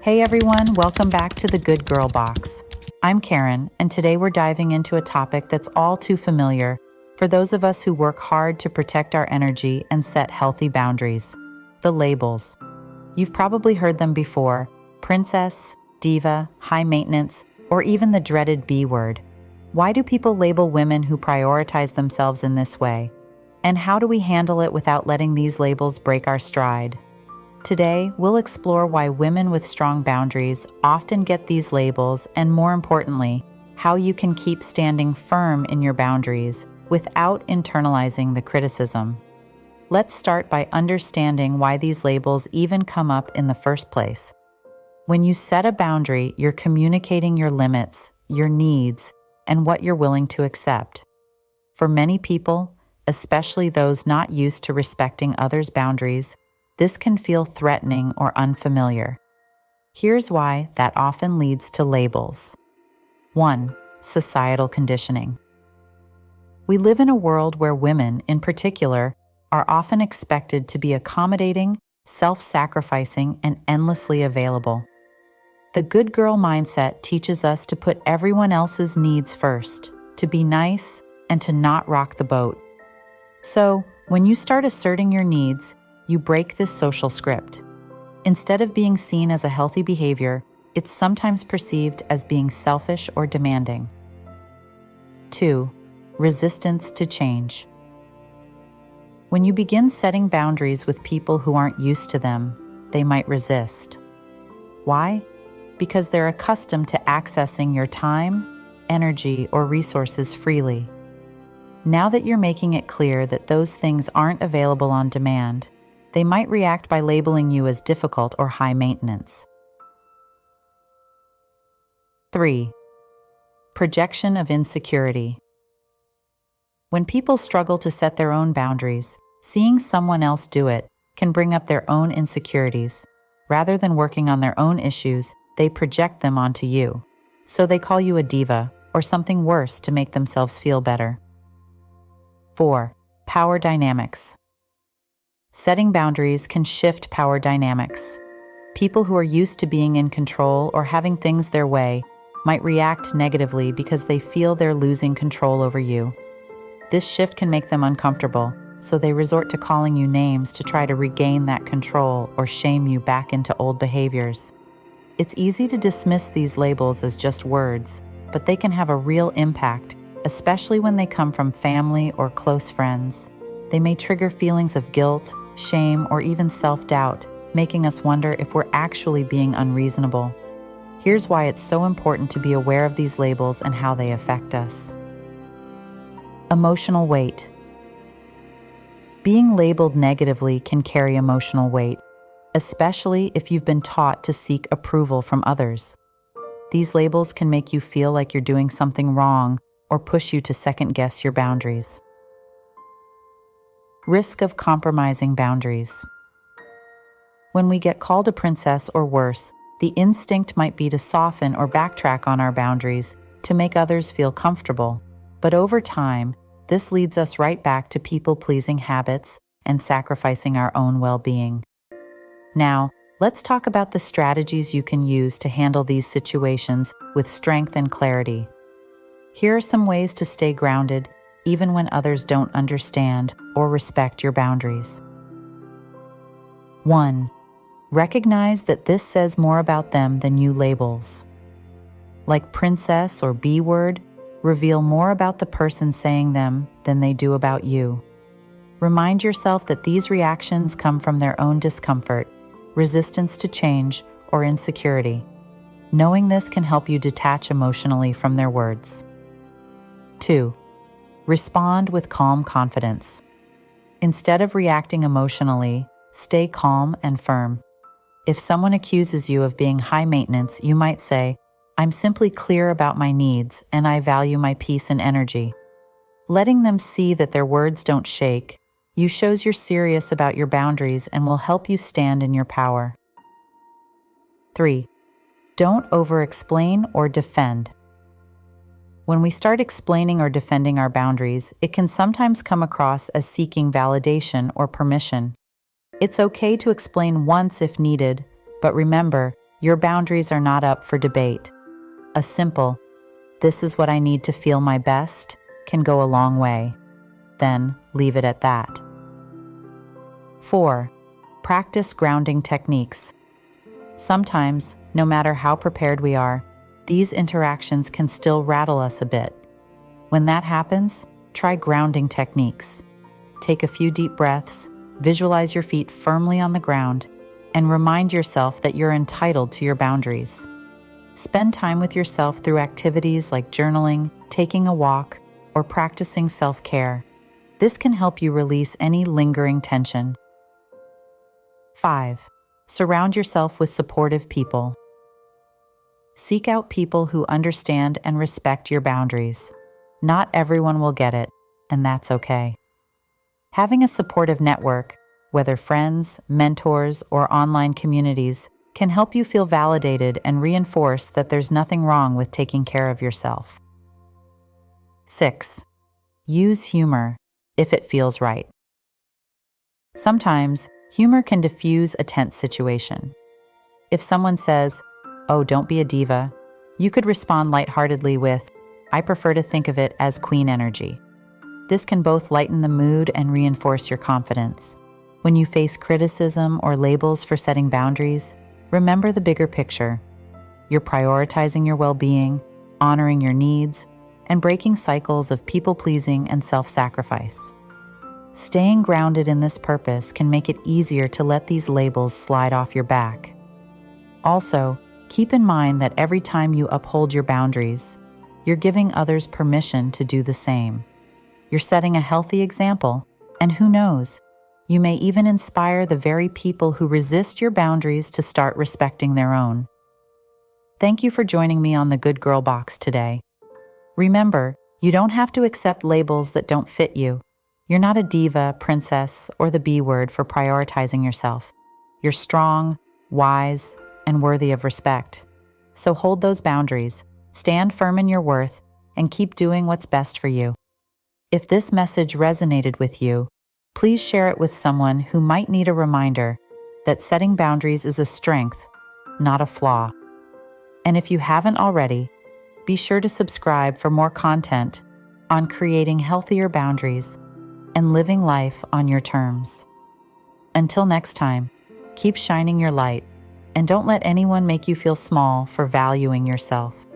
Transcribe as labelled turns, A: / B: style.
A: Hey everyone, welcome back to the Good Girl Box. I'm Karen, and today we're diving into a topic that's all too familiar for those of us who work hard to protect our energy and set healthy boundaries: the labels. You've probably heard them before: princess, diva, high maintenance, or even the dreaded B word. Why do people label women who prioritize themselves in this way? And how do we handle it without letting these labels break our stride? Today, we'll explore why women with strong boundaries often get these labels and, more importantly, how you can keep standing firm in your boundaries without internalizing the criticism. Let's start by understanding why these labels even come up in the first place. When you set a boundary, you're communicating your limits, your needs, and what you're willing to accept. For many people, especially those not used to respecting others' boundaries, this can feel threatening or unfamiliar. Here's why that often leads to labels. 1. Societal conditioning. We live in a world where women, in particular, are often expected to be accommodating, self-sacrificing, and endlessly available. The good girl mindset teaches us to put everyone else's needs first, to be nice, and to not rock the boat. So, when you start asserting your needs, you break this social script. Instead of being seen as a healthy behavior, it's sometimes perceived as being selfish or demanding. 2. Resistance to change. When you begin setting boundaries with people who aren't used to them, they might resist. Why? Because they're accustomed to accessing your time, energy, or resources freely. Now that you're making it clear that those things aren't available on demand, they might react by labeling you as difficult or high maintenance. 3. Projection of insecurity. When people struggle to set their own boundaries, seeing someone else do it can bring up their own insecurities. Rather than working on their own issues, they project them onto you. So they call you a diva or something worse to make themselves feel better. 4. Power dynamics. Setting boundaries can shift power dynamics. People who are used to being in control or having things their way might react negatively because they feel they're losing control over you. This shift can make them uncomfortable, so they resort to calling you names to try to regain that control or shame you back into old behaviors. It's easy to dismiss these labels as just words, but they can have a real impact, especially when they come from family or close friends. They may trigger feelings of guilt, shame, or even self-doubt, making us wonder if we're actually being unreasonable. Here's why it's so important to be aware of these labels and how they affect us. Emotional weight. Being labeled negatively can carry emotional weight, especially if you've been taught to seek approval from others. These labels can make you feel like you're doing something wrong or push you to second-guess your boundaries. Risk of compromising boundaries. When we get called a princess or worse, the instinct might be to soften or backtrack on our boundaries to make others feel comfortable. But over time, this leads us right back to people-pleasing habits and sacrificing our own well-being. Now, let's talk about the strategies you can use to handle these situations with strength and clarity. Here are some ways to stay grounded, even when others don't understand or respect your boundaries. 1. Recognize that this says more about them than you labels. Like princess or B word, reveal more about the person saying them than they do about you. Remind yourself that these reactions come from their own discomfort, resistance to change, or insecurity. Knowing this can help you detach emotionally from their words. 2. Respond with calm confidence. Instead of reacting emotionally, stay calm and firm. If someone accuses you of being high maintenance, you might say, "I'm simply clear about my needs, and I value my peace and energy." Letting them see that their words don't shake you shows you're serious about your boundaries and will help you stand in your power. 3. Don't over-explain or defend. When we start explaining or defending our boundaries, it can sometimes come across as seeking validation or permission. It's okay to explain once if needed, but remember, Your boundaries are not up for debate. A simple, "This is what I need to feel my best," can go a long way. Then leave it at that. 4. Practice grounding techniques. Sometimes, no matter how prepared we are, these interactions can still rattle us a bit. When that happens, try grounding techniques. Take a few deep breaths, visualize your feet firmly on the ground, and remind yourself that you're entitled to your boundaries. Spend time with yourself through activities like journaling, taking a walk, or practicing self-care. This can help you release any lingering tension. 5. Surround yourself with supportive people. Seek out people who understand and respect your boundaries. Not everyone will get it, and that's okay. Having a supportive network, whether friends, mentors, or online communities, can help you feel validated and reinforce that there's nothing wrong with taking care of yourself. 6. Use humor if it feels right. Sometimes, humor can diffuse a tense situation. If someone says, "Oh, don't be a diva," you could respond lightheartedly with, "I prefer to think of it as queen energy." This can both lighten the mood and reinforce your confidence. When you face criticism or labels for setting boundaries, remember the bigger picture. You're prioritizing your well-being, honoring your needs, and breaking cycles of people-pleasing and self-sacrifice. Staying grounded in this purpose can make it easier to let these labels slide off your back. Also, keep in mind that every time you uphold your boundaries, you're giving others permission to do the same. You're setting a healthy example, and who knows, you may even inspire the very people who resist your boundaries to start respecting their own. Thank you for joining me on the Good Girl Box today. Remember, you don't have to accept labels that don't fit you. You're not a diva, princess, or the B word for prioritizing yourself. You're strong, wise, and worthy of respect. So hold those boundaries, stand firm in your worth, and keep doing what's best for you. If this message resonated with you, please share it with someone who might need a reminder that setting boundaries is a strength, not a flaw. And if you haven't already, be sure to subscribe for more content on creating healthier boundaries and living life on your terms. Until next time, keep shining your light, and don't let anyone make you feel small for valuing yourself.